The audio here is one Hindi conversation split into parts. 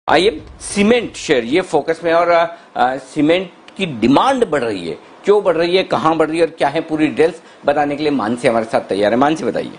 आइए सीमेंट शेयर ये फोकस में और सीमेंट की डिमांड बढ़ रही है, क्यों बढ़ रही है, कहां बढ़ रही है और क्या है, पूरी डिटेल्स बताने के लिए मानसी हमारे साथ तैयार है। मानसी बताइए।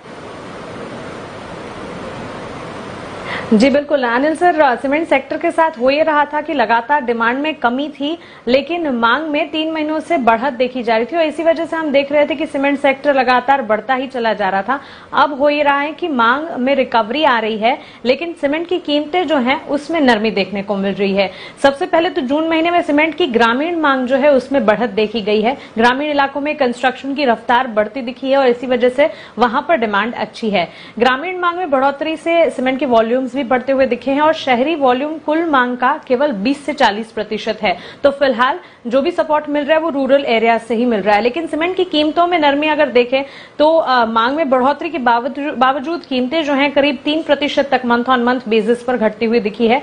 जी बिल्कुल अनिल सर, सीमेंट सेक्टर के साथ हो ये रहा था कि लगातार डिमांड में कमी थी लेकिन मांग में 3 महीनों से बढ़त देखी जा रही थी और इसी वजह से हम देख रहे थे कि सीमेंट सेक्टर लगातार बढ़ता ही चला जा रहा था। अब हो ये रहा है कि मांग में रिकवरी आ रही है लेकिन सीमेंट की कीमतें जो हैं उसमें नरमी देखने को मिल रही है। सबसे पहले तो जून महीने में सीमेंट की ग्रामीण मांग जो है उसमें बढ़त देखी गई है। ग्रामीण इलाकों में कंस्ट्रक्शन की रफ्तार बढ़ती दिखी है और इसी वजह से वहां पर डिमांड अच्छी है। ग्रामीण मांग में बढ़ोतरी से सीमेंट के वॉल्यूम्स भी बढ़ते हुए दिखे हैं और शहरी वॉल्यूम कुल मांग का केवल 20 से 40% है। तो फिलहाल जो भी सपोर्ट मिल रहा है वो रूरल एरिया से ही मिल रहा है। लेकिन सीमेंट की कीमतों में नरमी अगर देखें तो मांग में बढ़ोतरी के बावजूद कीमतें जो हैं करीब 3% तक मंथ ऑन मंथ बेसिस पर घटती हुई दिखी है।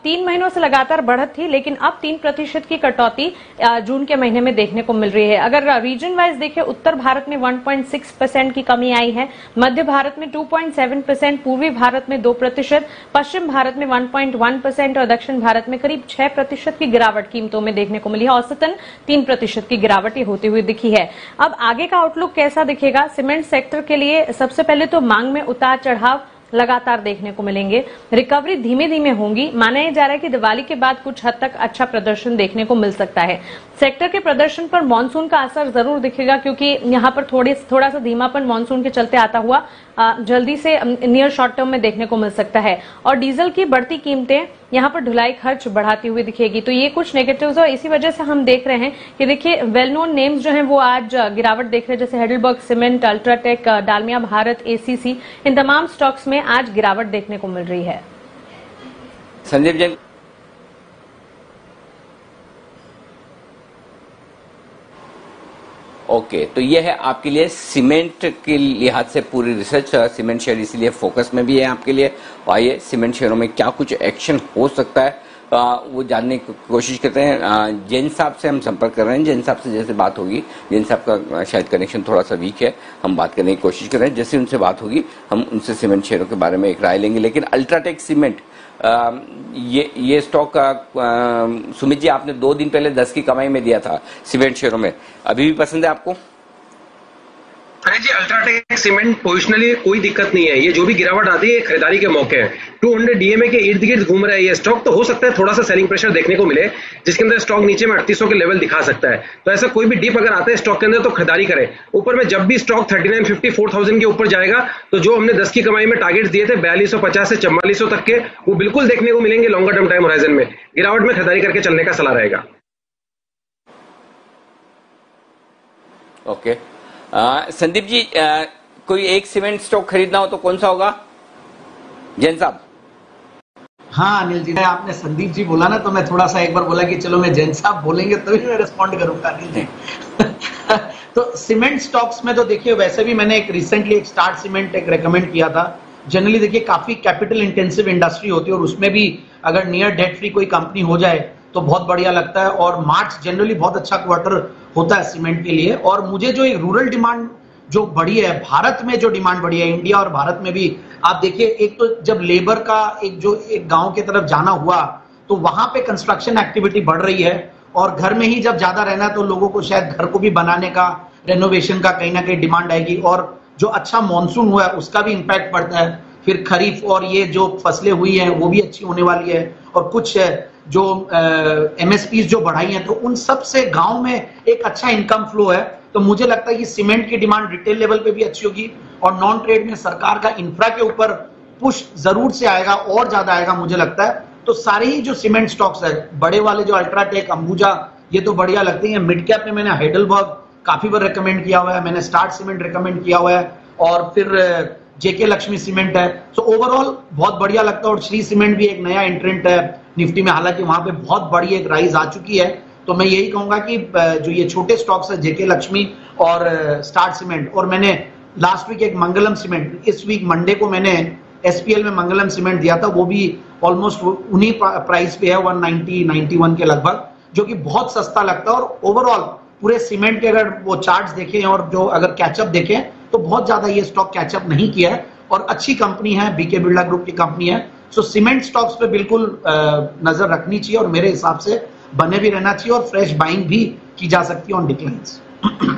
3 महीनों से लगातार बढ़त थी लेकिन अब 3% की कटौती जून के महीने में देखने को मिल रही है। अगर रीजन वाइज देखें, उत्तर भारत में 1.6% की कमी आई है, मध्य भारत में 2.7%, पूर्वी भारत में 2%, पश्चिम भारत में 1.1% और दक्षिण भारत में करीब 6% की गिरावट कीमतों में देखने को मिली है। औसतन 3% की गिरावट ये होती हुई दिखी है। अब आगे का आउटलुक कैसा दिखेगा सीमेंट सेक्टर के लिए? सबसे पहले तो मांग में उतार चढ़ाव लगातार देखने को मिलेंगे, रिकवरी धीमे धीमे होंगी। माना यह जा रहा है कि दिवाली के बाद कुछ हद तक अच्छा प्रदर्शन देखने को मिल सकता है। सेक्टर के प्रदर्शन पर मानसून का असर जरूर दिखेगा क्योंकि यहां पर थोड़ा सा धीमापन मानसून के चलते आता हुआ जल्दी से नियर शॉर्ट टर्म में देखने को मिल सकता है। और डीजल की बढ़ती कीमतें यहां पर ढुलाई खर्च बढ़ाती हुई दिखेगी। तो ये कुछ नेगेटिव्स और इसी वजह से हम देख रहे हैं कि देखिए वेल नोन नेम्स जो हैं वो आज गिरावट देख रहे हैं, जैसे Heidelberg cement, UltraTech, Dalmia Bharat, ACC, इन तमाम स्टॉक्स में आज गिरावट देखने को मिल रही है। संदीप जैन। ओके, तो ये है आपके लिए सीमेंट के लिहाज से पूरी रिसर्च। सीमेंट शेयर इसीलिए फोकस में भी है आपके लिए। आइए सीमेंट शेयरों में क्या कुछ एक्शन हो सकता है वो जानने की कोशिश करते हैं। जैन साहब से हम संपर्क कर रहे हैं। जैन साहब से जैसे बात होगी, जैन साहब का शायद कनेक्शन थोड़ा सा वीक है, हम बात करने की कोशिश कर रहे हैं। जैसे उनसे बात होगी हम उनसे सीमेंट शेयरों के बारे में एक राय लेंगे। लेकिन अल्ट्राटेक सीमेंट ये स्टॉक सुमित जी आपने 2 दिन पहले 10 की कमाई में दिया था सीमेंट शेयरों में, अभी भी पसंद है आपको? अरे जी, अल्ट्राटेक सीमेंट पोजिशनली कोई दिक्कत नहीं है। ये जो भी गिरावट आती है खरीदारी के मौके हैं। 200 डीएमए के इर्द गिर्द घूम रहा है ये स्टॉक, तो हो सकता है थोड़ा सा सेलिंग प्रेशर देखने को मिले जिसके अंदर स्टॉक नीचे में 3800 के लेवल दिखा सकता है। तो ऐसा कोई भी डिप अगर आता है स्टॉक के अंदर तो खरीदारी करें। ऊपर में जब भी स्टॉक 3950 4000 के ऊपर जाएगा तो जो हमने 10 की कमाई में टारगेट दिए थे 4250 से 4400 तक के, वो बिल्कुल देखने को मिलेंगे लॉन्गर टर्म टाइम होराइजन में। गिरावट में खरीदारी करके चलने का सलाह रहेगा। ओके, संदीप जी कोई एक सीमेंट स्टॉक खरीदना हो तो कौन सा होगा? जैन साहब। हाँ अनिल जी, आपने संदीप जी बोला ना तो मैं थोड़ा सा एक बार बोला कि चलो मैं जैन साहब बोलेंगे तभी मैं रिस्पॉन्ड करूंगा अनिल जी। तो सीमेंट स्टॉक्स में तो देखिए वैसे भी मैंने रिसेंटली एक स्टार्ट सीमेंट एक रेकमेंड किया था। जनरली देखिए काफी कैपिटल इंटेंसिव इंडस्ट्री होती है और उसमें भी अगर नियर डेट फ्री कोई कंपनी हो जाए तो बहुत बढ़िया लगता है। और मार्च जनरली बहुत अच्छा क्वार्टर होता है सीमेंट के लिए। और मुझे जो एक रूरल डिमांड जो बढ़ी है, भारत में जो डिमांड बढ़ी है, इंडिया और भारत में भी आप देखिए, एक तो जब लेबर का एक गांव की तरफ जाना हुआ तो वहां पे कंस्ट्रक्शन एक्टिविटी बढ़ रही है और घर में ही जब ज्यादा रहना तो लोगों को शायद घर को भी बनाने का, रेनोवेशन का कहीं ना कहीं डिमांड आएगी। और जो अच्छा मानसून हुआ है उसका भी इंपैक्ट पड़ता है। फिर खरीफ और ये जो फसलें हुई हैं वो भी अच्छी होने वाली है और कुछ जो एमएसपी जो बढ़ाई हैं तो उन सब से गांव में एक अच्छा इनकम फ्लो है। तो मुझे लगता है कि सीमेंट की डिमांड रिटेल लेवल पे भी अच्छी होगी और नॉन ट्रेड में सरकार का इंफ्रा के ऊपर पुश जरूर से आएगा और ज्यादा आएगा मुझे लगता है। तो सारे ही जो सीमेंट स्टॉक्स है बड़े वाले, जो अल्ट्राटेक, अंबुजा, ये तो बढ़िया लगते हैं। मिड कैप में मैंने हाइडेलबर्ग काफी बार रिकमेंड किया हुआ है, मैंने स्टार्ट सीमेंट रिकमेंड किया हुआ है और फिर जेके लक्ष्मी सीमेंट है। सो ओवरऑल बहुत बढ़िया लगता है। और श्री सीमेंट भी एक नया एंट्रेंट है निफ्टी में, हालांकि वहां पे बहुत बड़ी एक राइज आ चुकी है। तो मैं यही कहूंगा कि जो ये छोटे स्टॉक्स है जेके लक्ष्मी और स्टार्ट सीमेंट, और मैंने लास्ट वीक एक मंगलम सीमेंट, इस वीक मंडे को मैंने एसपीएल में मंगलम सीमेंट दिया था, वो भी ऑलमोस्ट उन्हीं प्राइस पे है 190-91 के लगभग, जो कि बहुत सस्ता लगता है। और ओवरऑल पूरे सीमेंट के अगर वो चार्ट्स देखें और जो अगर कैचअप देखें तो बहुत ज्यादा ये स्टॉक कैचअप नहीं किया है और अच्छी कंपनी है, बीके बिरला ग्रुप की कंपनी है। सो सीमेंट स्टॉक्स पे बिल्कुल नजर रखनी चाहिए और मेरे हिसाब से बने भी रहना चाहिए और फ्रेश बाइंग भी की जा सकती है ऑन डिक्लाइंस।